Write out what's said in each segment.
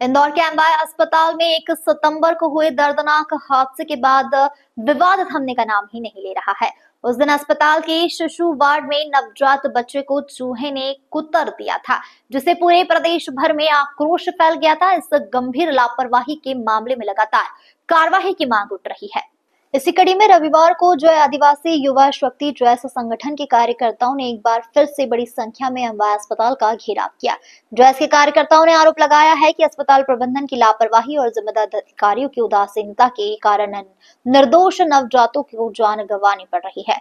इंदौर के एमवाय अस्पताल में 1 सितंबर को हुए दर्दनाक हादसे के बाद विवाद थमने का नाम ही नहीं ले रहा है। उस दिन अस्पताल के शिशु वार्ड में नवजात बच्चे को चूहे ने कुतर दिया था, जिससे पूरे प्रदेश भर में आक्रोश फैल गया था। इस गंभीर लापरवाही के मामले में लगातार कार्रवाई की मांग उठ रही है। इसी कड़ी में रविवार को जय आदिवासी युवा शक्ति जैस संगठन के कार्यकर्ताओं ने एक बार फिर से बड़ी संख्या में एमवाय अस्पताल का घेराव किया। जैस के कार्यकर्ताओं ने आरोप लगाया है कि अस्पताल प्रबंधन की लापरवाही और जिम्मेदार अधिकारियों की उदासीनता के कारण निर्दोष नवजातों को जान गंवानी पड़ रही है।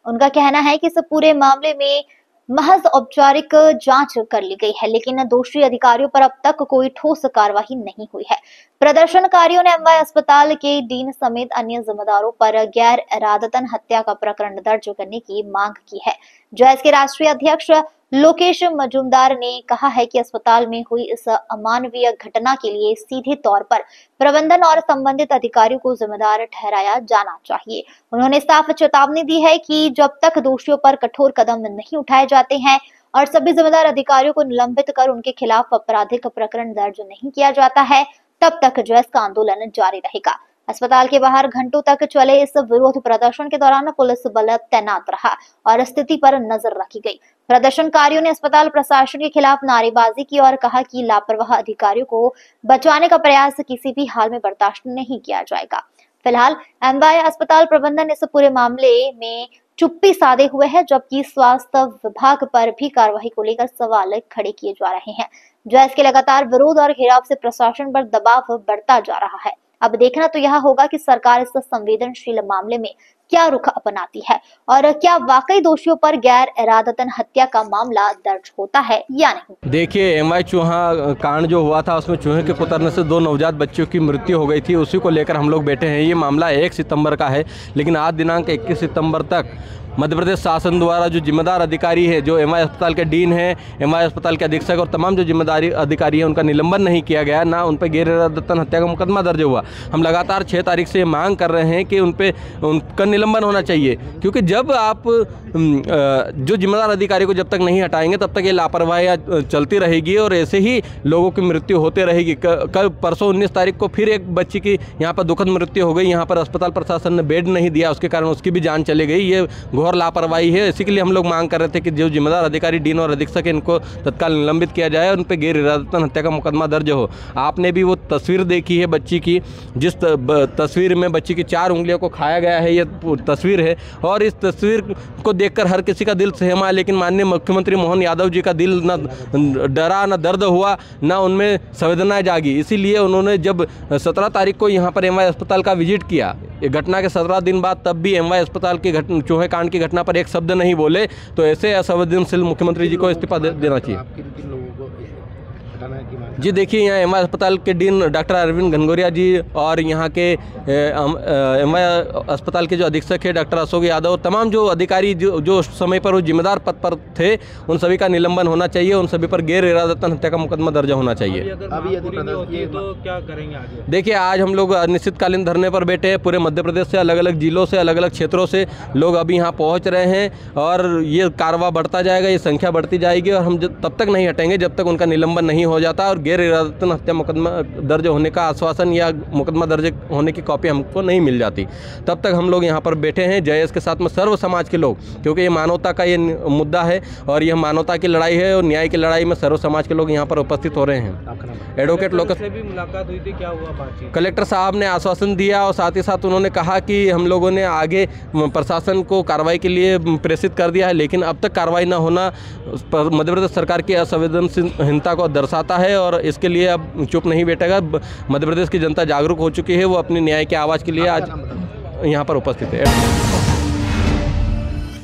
उनका कहना है कि इस पूरे मामले में महज औपचारिक जांच कर ली गई है, लेकिन दोषी अधिकारियों पर अब तक कोई ठोस कार्रवाई नहीं हुई है। प्रदर्शनकारियों ने एमवाय अस्पताल के डीन समेत अन्य जिम्मेदारों पर गैर इरादतन हत्या का प्रकरण दर्ज करने की मांग की है। जैस के राष्ट्रीय अध्यक्ष लोकेश मजूमदार ने कहा है कि अस्पताल में हुई इस अमानवीय घटना के लिए सीधे तौर पर प्रबंधन और संबंधित अधिकारियों को जिम्मेदार ठहराया जाना चाहिए। उन्होंने साफ चेतावनी दी है कि जब तक दोषियों पर कठोर कदम नहीं उठाए जाते हैं और सभी जिम्मेदार अधिकारियों को निलंबित कर उनके खिलाफ आपराधिक प्रकरण दर्ज नहीं किया जाता है, तब तक जैस का आंदोलन जारी रहेगा। अस्पताल के बाहर घंटों तक चले इस विरोध प्रदर्शन के दौरान पुलिस बल तैनात रहा और स्थिति पर नजर रखी गई। प्रदर्शनकारियों ने अस्पताल प्रशासन के खिलाफ नारेबाजी की और कहा कि लापरवाह अधिकारियों को बचाने का प्रयास किसी भी हाल में बर्दाश्त नहीं किया जाएगा। फिलहाल एमवाय अस्पताल प्रबंधन इस पूरे मामले में चुप्पी साधे हुए है, जबकि स्वास्थ्य विभाग पर भी कार्रवाई को लेकर सवाल खड़े किए जा रहे हैं। जैस के लगातार विरोध और घेराव से प्रशासन पर दबाव बढ़ता जा रहा है। अब देखना तो यह होगा कि सरकार इस संवेदनशील मामले में क्या रुख अपनाती है और क्या वाकई दोषियों पर गैर इरादतन हत्या का मामला दर्ज होता है या नहीं। देखिए, एमवाय चूहा कांड जो हुआ था उसमें चूहे के कुतरने से 2 नवजात बच्चों की मृत्यु हो गई थी। उसी को लेकर हम लोग बैठे हैं। ये मामला 1 सितंबर का है, लेकिन आज दिनांक 21 सितंबर तक मध्य प्रदेश शासन द्वारा जो जिम्मेदार अधिकारी है, जो एमवाय अस्पताल के डीन है, एमवाय अस्पताल के अधीक्षक और तमाम जो जिम्मेदारी अधिकारी हैं, उनका निलंबन नहीं किया गया, ना उन पर गैर इरादतन हत्या का मुकदमा दर्ज हुआ। हम लगातार 6 तारीख से मांग कर रहे हैं कि उनका निलंबन होना चाहिए, क्योंकि जब आप जो जिम्मेदार अधिकारी को जब तक नहीं हटाएंगे तब तक ये लापरवाही चलती रहेगी और ऐसे ही लोगों की मृत्यु होते रहेगी। कल परसों 19 तारीख को फिर एक बच्ची की यहाँ पर दुखद मृत्यु हो गई। यहाँ पर अस्पताल प्रशासन ने बेड नहीं दिया, उसके कारण उसकी भी जान चली गई। ये घोर लापरवाही है। इसी के लिए हम लोग मांग कर रहे थे कि जो जिम्मेदार अधिकारी डीन और अधीक्षक है, इनको तत्काल निलंबित किया जाए और उन पर गैर इरादतन हत्या का मुकदमा दर्ज हो। आपने भी वो तस्वीर देखी है बच्ची की, जिस तस्वीर में बच्ची की 4 उंगलियों को खाया गया है, ये तस्वीर है। और इस तस्वीर को देखकर हर किसी का दिल सहमा, लेकिन माननीय मुख्यमंत्री मोहन यादव जी का दिल न डरा, न दर्द हुआ, न उनमें संवेदना जागी। इसीलिए उन्होंने जब 17 तारीख को यहाँ पर एमवाय अस्पताल का विजिट किया, ये घटना के 17 दिन बाद, तब भी एमवाय अस्पताल की चूहे कांड की घटना पर एक शब्द नहीं बोले। तो ऐसे असंवेदनशील मुख्यमंत्री जी को इस्तीफा देना चाहिए। जी देखिए, यहाँ एमवाय अस्पताल के डीन डॉक्टर अरविंद घनघोरिया जी और यहाँ के एमवाय अस्पताल के जो अधीक्षक है डॉक्टर अशोक यादव और तमाम जो अधिकारी जो समय पर वो जिम्मेदार पद पर थे, उन सभी का निलंबन होना चाहिए। उन सभी पर गैर इरादतन हत्या का मुकदमा दर्ज होना चाहिए। अभी तो क्या करेंगे आगे? देखिए, आज हम लोग अनिश्चितकालीन धरने पर बैठे हैं। पूरे मध्य प्रदेश से अलग अलग जिलों से, अलग अलग क्षेत्रों से लोग अभी यहाँ पहुँच रहे हैं और ये कारवा बढ़ता जाएगा, ये संख्या बढ़ती जाएगी और हम तब तक नहीं हटेंगे जब तक उनका निलंबन नहीं हो जाता और गैर इरादतन हत्या मुकदमा दर्ज होने का आश्वासन या मुकदमा दर्ज होने की कॉपी हमको नहीं मिल जाती। तब तक हम लोग यहाँ पर बैठे हैं जयेश के साथ में सर्व समाज के लोग, क्योंकि ये मानवता का ये मुद्दा है और यह मानवता की लड़ाई है और न्याय की लड़ाई में सर्व समाज के लोग यहाँ पर उपस्थित हो रहे हैं। एडवोकेट लोकेश से भी मुलाकात हुई थी, क्या हुआ बातचीत? कलेक्टर साहब ने आश्वासन दिया और साथ ही साथ उन्होंने कहा कि हम लोगों ने आगे प्रशासन को कार्रवाई के लिए प्रेषित कर दिया है, लेकिन अब तक कार्रवाई न होना मध्य प्रदेश सरकार की असंवेदनशीलता को दर्शाता है और इसके लिए अब चुप नहीं बैठेगा। मध्य प्रदेश की जनता जागरूक हो चुकी है, वो अपनी न्याय की आवाज़ के लिए आज यहाँ पर उपस्थित है।